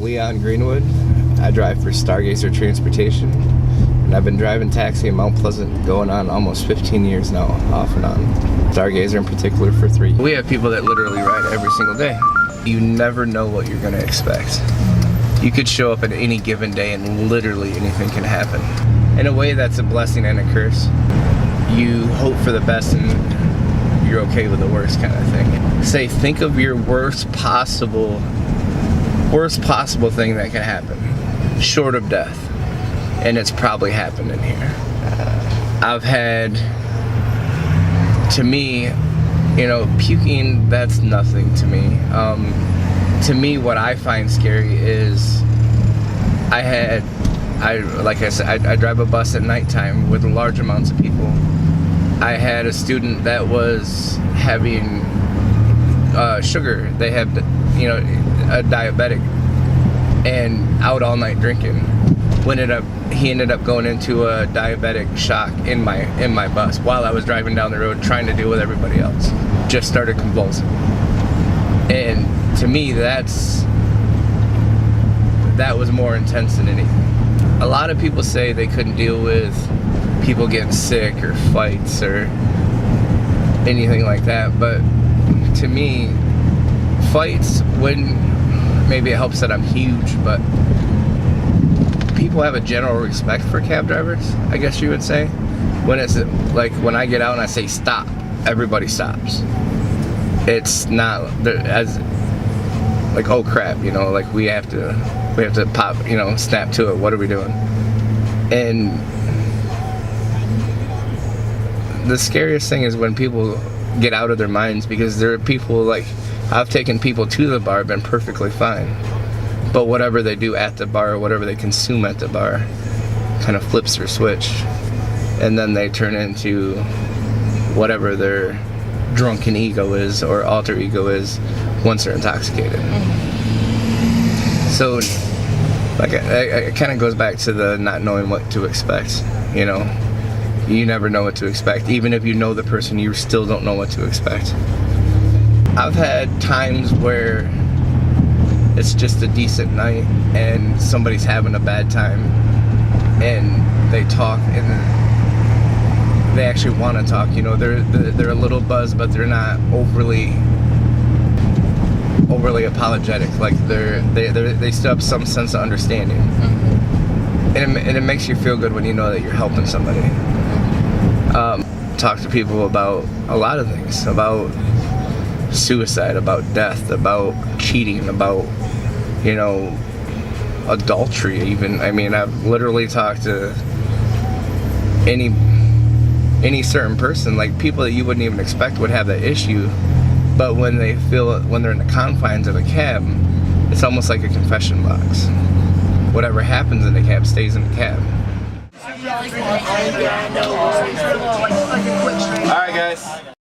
Leon Greenwood. I drive for Stargazer Transportation, and I've been driving taxi in Mount Pleasant going on almost 15 years now, off and on. Stargazer in particular for 3. We have people that literally ride every single day. You never know what you're gonna expect. You could show up at any given day and literally anything can happen. In a way, that's a blessing and a curse. You hope for the best and you're okay with the worst kind of thing. Say, think of your worst possible thing that can happen, short of death, and it's probably happened in here. I've had, to me, you know, puking, that's nothing to me. To me, what I find scary is like I said, I drive a bus at nighttime with large amounts of people. I had a student that was having sugar. They had, you know, a diabetic, and out all night drinking. He ended up going into a diabetic shock in my bus while I was driving down the road trying to deal with everybody else. Just started convulsing. And to me, that was more intense than anything. A lot of people say they couldn't deal with people getting sick or fights or anything like that, but to me, fights, when maybe it helps that I'm huge, but people have a general respect for cab drivers, I guess you would say. When it's like, when I get out and I say stop, everybody stops. It's not as like, oh crap, you know, like we have to pop, you know, snap to it. What are we doing? And the scariest thing is when people get out of their minds, because there are people, like, I've taken people to the bar, been perfectly fine, but whatever they do at the bar, or whatever they consume at the bar, kind of flips their switch, and then they turn into whatever their drunken ego is or alter ego is once they're intoxicated. So, like, it kind of goes back to the not knowing what to expect, you know? You never know what to expect. Even if you know the person, you still don't know what to expect. I've had times where it's just a decent night and somebody's having a bad time and they talk and they actually want to talk. You know, they're a little buzzed, but they're not overly apologetic. Like they still have some sense of understanding. And it makes you feel good when you know that you're helping somebody. Talk to people about a lot of things, about suicide, about death, about cheating, about, you know, adultery even. I mean, I've literally talked to any certain person, like people that you wouldn't even expect would have that issue, but when they're in the confines of a cab, it's almost like a confession box. Whatever happens in the cab stays in the cab. Alright guys.